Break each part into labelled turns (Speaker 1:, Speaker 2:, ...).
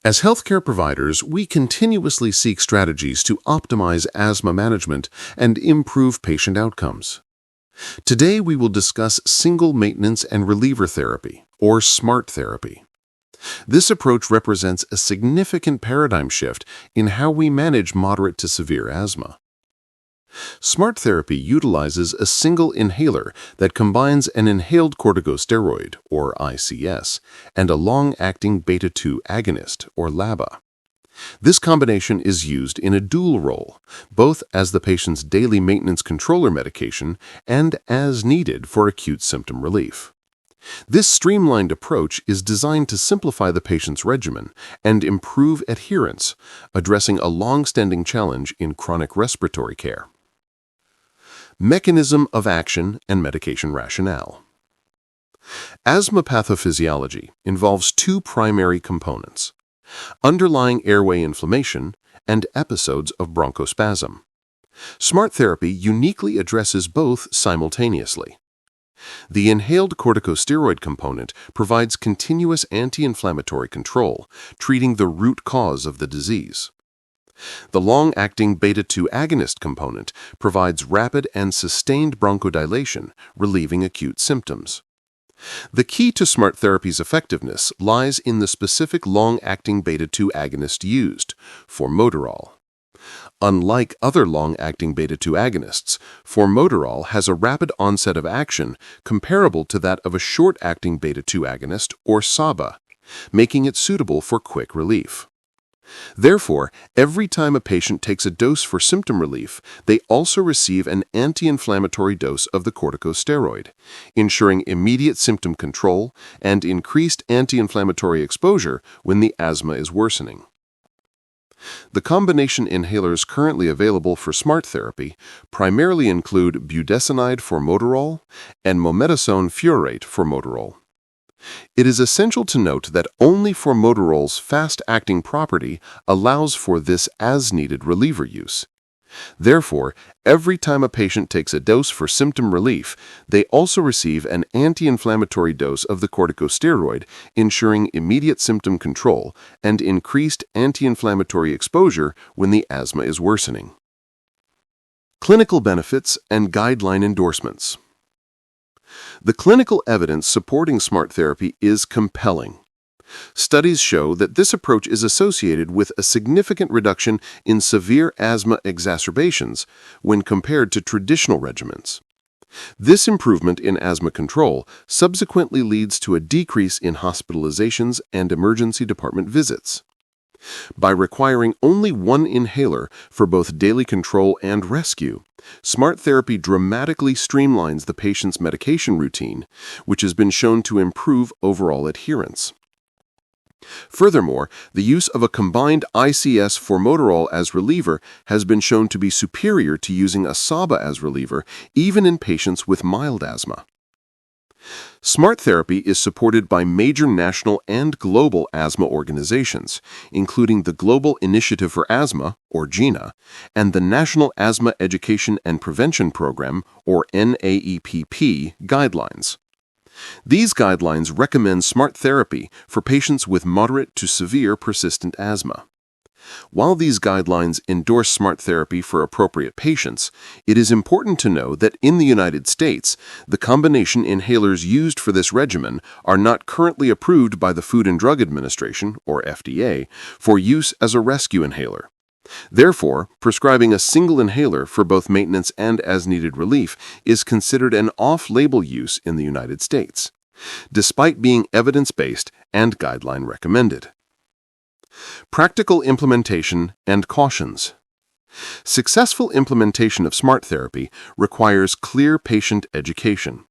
Speaker 1: As healthcare providers, we continuously seek strategies to optimize asthma management and improve patient outcomes. Today, we will discuss single maintenance and reliever therapy, or SMART therapy. This approach represents a significant paradigm shift in how we manage moderate to severe asthma. SMART therapy utilizes a single inhaler that combines an inhaled corticosteroid, or ICS, and a long-acting beta-2 agonist, or LABA. This combination is used in a dual role, both as the patient's daily maintenance controller medication and as needed for acute symptom relief. This streamlined approach is designed to simplify the patient's regimen and improve adherence, addressing a long-standing challenge in chronic respiratory care. Mechanism of action and medication rationale. Asthma pathophysiology involves two primary components: underlying airway inflammation and episodes of bronchospasm. SMART therapy uniquely addresses both simultaneously. The inhaled corticosteroid component provides continuous anti-inflammatory control, treating the root cause of the disease. The long-acting beta-2 agonist component provides rapid and sustained bronchodilation, relieving acute symptoms. The key to SMART therapy's effectiveness lies in the specific long-acting beta-2 agonist used, formoterol. Unlike other long-acting beta-2 agonists, formoterol has a rapid onset of action comparable to that of a short-acting beta-2 agonist, or SABA, making it suitable for quick relief. Therefore, every time a patient takes a dose for symptom relief, they also receive an anti-inflammatory dose of the corticosteroid, ensuring immediate symptom control and increased anti-inflammatory exposure when the asthma is worsening. The combination inhalers currently available for SMART therapy primarily include budesonide formoterol and mometasone furoate formoterol. It is essential to note that only formoterol's fast-acting property allows for this as-needed reliever use. Therefore, every time a patient takes a dose for symptom relief, they also receive an anti-inflammatory dose of the corticosteroid, ensuring immediate symptom control and increased anti-inflammatory exposure when the asthma is worsening. Clinical benefits and guideline endorsements. The clinical evidence supporting SMART therapy is compelling. Studies show that this approach is associated with a significant reduction in severe asthma exacerbations when compared to traditional regimens. This improvement in asthma control subsequently leads to a decrease in hospitalizations and emergency department visits. By requiring only one inhaler for both daily control and rescue, SMART therapy dramatically streamlines the patient's medication routine, which has been shown to improve overall adherence. Furthermore, the use of a combined ICS formoterol as reliever has been shown to be superior to using a SABA as reliever, even in patients with mild asthma. SMART therapy is supported by major national and global asthma organizations, including the Global Initiative for Asthma, or GINA, and the National Asthma Education and Prevention Program, or NAEPP, guidelines. These guidelines recommend SMART therapy for patients with moderate to severe persistent asthma. While these guidelines endorse SMART therapy for appropriate patients, it is important to know that in the United States, the combination inhalers used for this regimen are not currently approved by the Food and Drug Administration, or FDA, for use as a rescue inhaler. Therefore, prescribing a single inhaler for both maintenance and as-needed relief is considered an off-label use in the United States, despite being evidence-based and guideline recommended. Practical implementation and cautions. Successful implementation of SMART therapy requires clear patient education.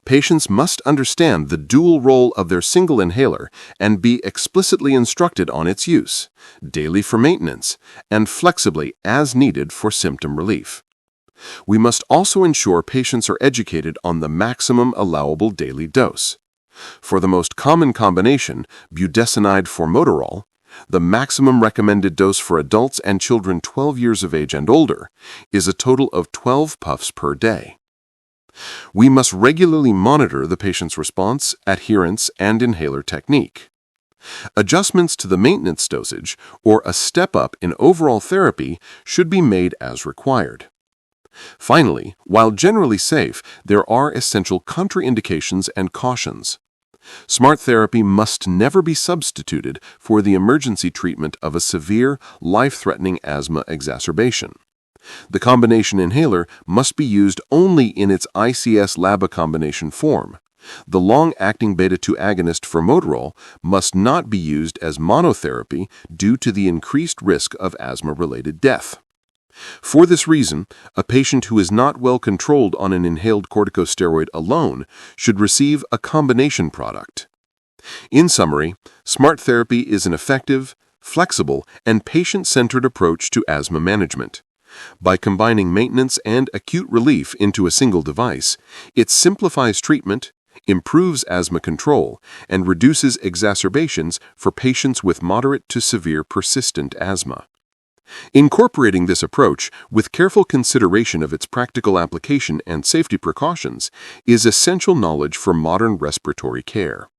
Speaker 1: Patients must understand the dual role of their single inhaler and be explicitly instructed on its use, daily for maintenance, and flexibly as needed for symptom relief. We must also ensure patients are educated on the maximum allowable daily dose. For the most common combination, budesonide formoterol, the maximum recommended dose for adults and children 12 years of age and older is a total of 12 puffs per day. We must regularly monitor the patient's response, adherence, and inhaler technique. Adjustments to the maintenance dosage or a step up in overall therapy should be made as required. Finally, while generally safe, there are essential contraindications and cautions. Smart therapy must never be substituted for the emergency treatment of a severe, life-threatening asthma exacerbation. The combination inhaler must be used only in its ICS-LABA combination form. The long-acting beta-2 agonist formoterol must not be used as monotherapy due to the increased risk of asthma-related death. For this reason, a patient who is not well controlled on an inhaled corticosteroid alone should receive a combination product. In summary, smart therapy is an effective, flexible, and patient-centered approach to asthma management. By combining maintenance and acute relief into a single device, it simplifies treatment, improves asthma control, and reduces exacerbations for patients with moderate to severe persistent asthma. Incorporating this approach with careful consideration of its practical application and safety precautions is essential knowledge for modern respiratory care.